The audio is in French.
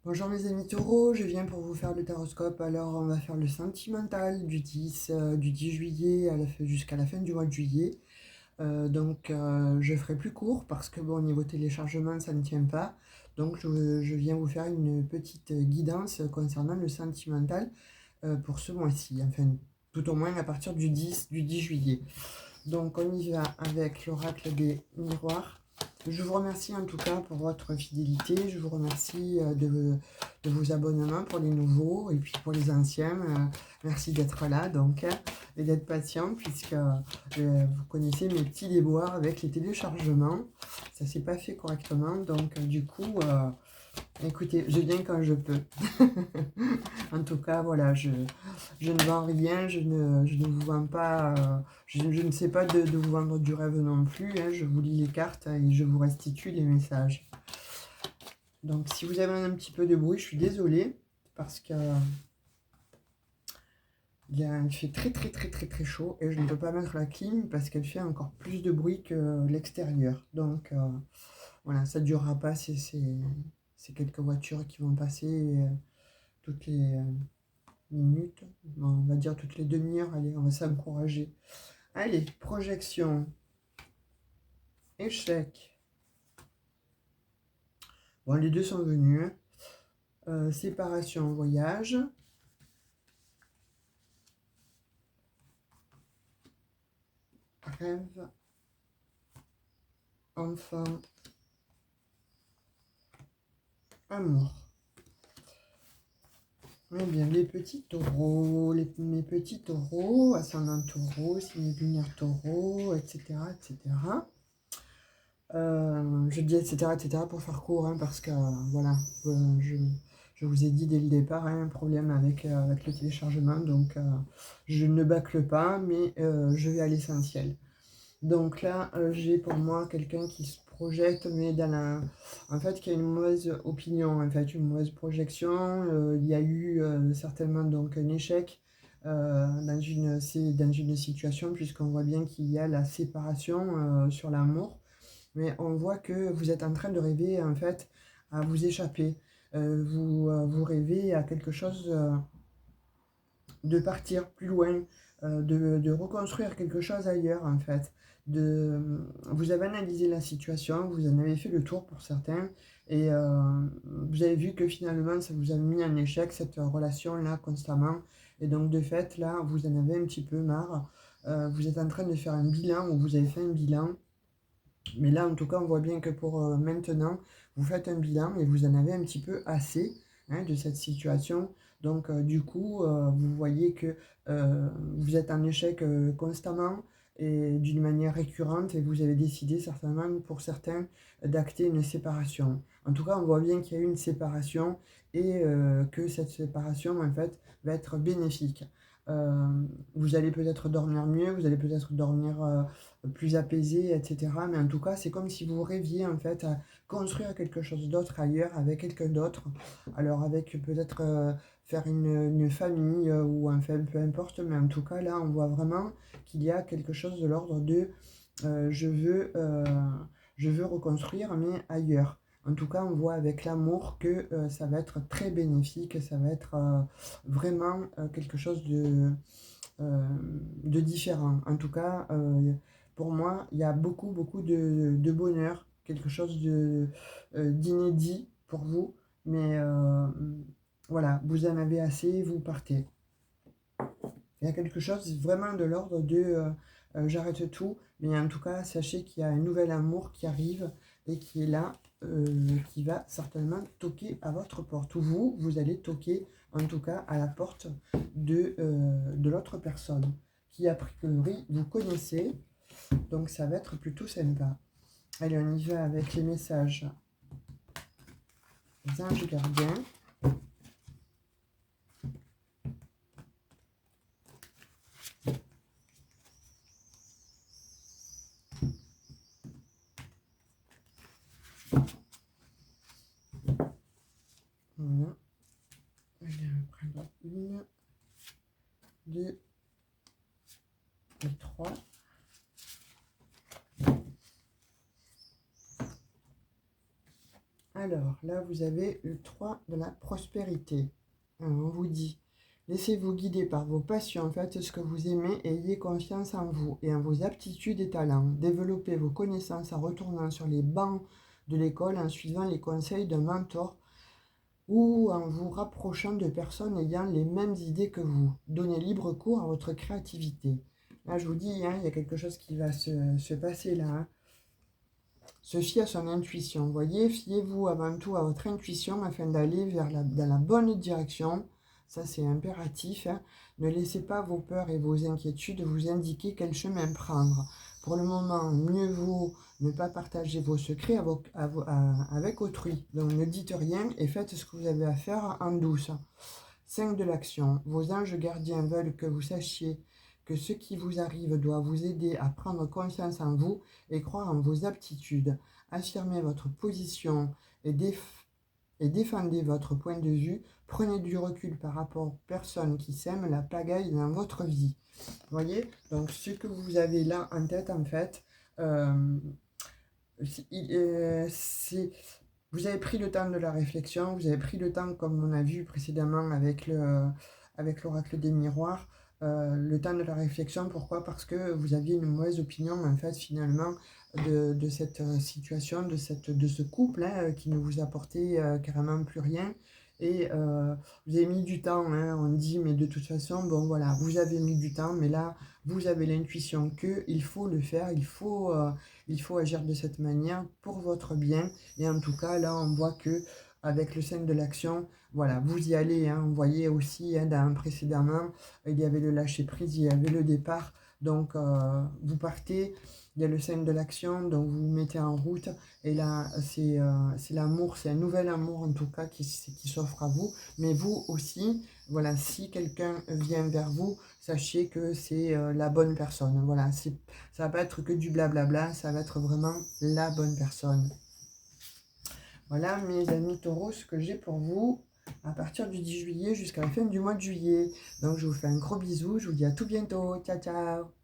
Bonjour mes amis taureaux, je viens pour vous faire le taroscope. Alors on va faire le sentimental du 10 juillet jusqu'à la fin du mois de juillet. Je ferai plus court parce que bon, au niveau téléchargement ça ne tient pas. Donc je viens vous faire une petite guidance concernant le sentimental pour ce mois-ci. Enfin, tout au moins à partir du 10 juillet. Donc on y va avec l'oracle des miroirs. Je vous remercie en tout cas pour votre fidélité. Je vous remercie de vos abonnements pour les nouveaux et puis pour les anciens. Merci d'être là donc et d'être patient puisque vous connaissez mes petits déboires avec les téléchargements. Ça s'est pas fait correctement donc du coup écoutez, je viens quand je peux. En tout cas, voilà, je ne vends rien, je ne vous vends pas, je ne sais pas de vous vendre du rêve non plus, hein, je vous lis les cartes et je vous restitue les messages. Donc, si vous avez un petit peu de bruit, je suis désolée, parce que il fait très chaud et je ne peux pas mettre la clim parce qu'elle fait encore plus de bruit que l'extérieur. Donc, voilà, ça ne durera pas, c'est quelques voitures qui vont passer toutes les minutes, on va dire toutes les demi-heures, allez, on va s'encourager. Allez, projection, échec. Bon, les deux sont venus. Séparation, voyage. Rêve. Enfant. Amour. Eh bien, les petits taureaux, mes petits taureaux, ascendant taureau, signe lunaire taureau, etc., etc. Je dis etc. pour faire court, hein, parce que voilà, je vous ai dit dès le départ, hein, un problème avec le téléchargement, donc je ne bâcle pas, mais je vais à l'essentiel. Donc là, j'ai pour moi quelqu'un qui se projette, mais en fait, qui a une mauvaise opinion, en fait, une mauvaise projection. Il y a eu certainement donc un échec dans une situation, puisqu'on voit bien qu'il y a la séparation sur l'amour. Mais on voit que vous êtes en train de rêver en fait à vous échapper. Vous rêvez à quelque chose de partir plus loin, de reconstruire quelque chose ailleurs en fait. Vous avez analysé la situation, vous en avez fait le tour pour certains, et vous avez vu que finalement ça vous a mis en échec cette relation-là constamment. Et donc de fait, là, vous en avez un petit peu marre. Vous êtes en train de faire un bilan, ou vous avez fait un bilan. Mais là, en tout cas, on voit bien que pour maintenant, vous faites un bilan et vous en avez un petit peu assez, hein, de cette situation. Donc, du coup, vous voyez que vous êtes en échec constamment et d'une manière récurrente, et vous avez décidé certainement, pour certains, d'acter une séparation. En tout cas, on voit bien qu'il y a eu une séparation et que cette séparation, en fait, va être bénéfique. Vous allez peut-être dormir mieux, vous allez peut-être dormir plus apaisé, etc. Mais en tout cas, c'est comme si vous rêviez en fait à construire quelque chose d'autre ailleurs avec quelqu'un d'autre. Alors avec peut-être faire une famille ou enfin peu importe, mais en tout cas là, on voit vraiment qu'il y a quelque chose de l'ordre de euh, je veux, euh, je veux reconstruire, mais ailleurs. En tout cas, on voit avec l'amour que ça va être très bénéfique, ça va être vraiment quelque chose de différent. En tout cas, pour moi, il y a beaucoup de bonheur, quelque chose d'inédit pour vous. Mais voilà, vous en avez assez, vous partez. Il y a quelque chose vraiment de l'ordre de j'arrête tout. Mais en tout cas, sachez qu'il y a un nouvel amour qui arrive et qui est là, qui va certainement toquer à votre porte. Ou vous allez toquer en tout cas à la porte de l'autre personne qui a priori vous connaissez. Donc ça va être plutôt sympa. Allez, on y va avec les messages. Les anges gardiens. Voilà. Allez, on va prendre une, deux et trois. Alors, là, vous avez le 3 de la prospérité. Alors, on vous dit, laissez-vous guider par vos passions, faites ce que vous aimez et ayez confiance en vous et en vos aptitudes et talents. Développez vos connaissances en retournant sur les bancs de l'école, en suivant les conseils d'un mentor ou en vous rapprochant de personnes ayant les mêmes idées que vous. Donnez libre cours à votre créativité. Là, je vous dis, hein, il y a quelque chose qui va se passer là, hein. Se fier à son intuition. Vous voyez, fiez-vous avant tout à votre intuition afin d'aller dans la bonne direction. Ça, c'est impératif, hein. Ne laissez pas vos peurs et vos inquiétudes vous indiquer quel chemin prendre. Pour le moment, mieux vaut ne pas partager vos secrets avec autrui. Donc, ne dites rien et faites ce que vous avez à faire en douce. 5 de l'action. Vos anges gardiens veulent que vous sachiez que ce qui vous arrive doit vous aider à prendre confiance en vous et croire en vos aptitudes. Affirmez votre position et défendez votre point de vue. Prenez du recul par rapport aux personnes qui sèment la pagaille dans votre vie. Vous voyez? Donc, ce que vous avez là en tête, en fait, c'est... Vous avez pris le temps de la réflexion, vous avez pris le temps, comme on a vu précédemment avec l'oracle des miroirs, le temps de la réflexion. Pourquoi? Parce que vous aviez une mauvaise opinion, en fait, finalement, de cette situation, de ce couple, hein, qui ne vous apportait carrément plus rien. Et vous avez mis du temps, hein, on dit, mais de toute façon, bon voilà, vous avez mis du temps, mais là, vous avez l'intuition qu'il faut le faire, il faut agir de cette manière pour votre bien. Et en tout cas, là, on voit que avec le signe de l'action, voilà, vous y allez, hein. On voyait aussi, hein, précédemment, il y avait le lâcher prise, il y avait le départ. Donc, vous partez, il y a le signe de l'action, donc vous vous mettez en route. Et là, c'est l'amour, c'est un nouvel amour en tout cas qui s'offre à vous. Mais vous aussi, voilà, si quelqu'un vient vers vous, sachez que c'est la bonne personne. Voilà, ça va pas être que du blablabla, ça va être vraiment la bonne personne. Voilà, mes amis taureaux, ce que j'ai pour vous à partir du 10 juillet jusqu'à la fin du mois de juillet. Donc, je vous fais un gros bisou, je vous dis à tout bientôt. Ciao, ciao!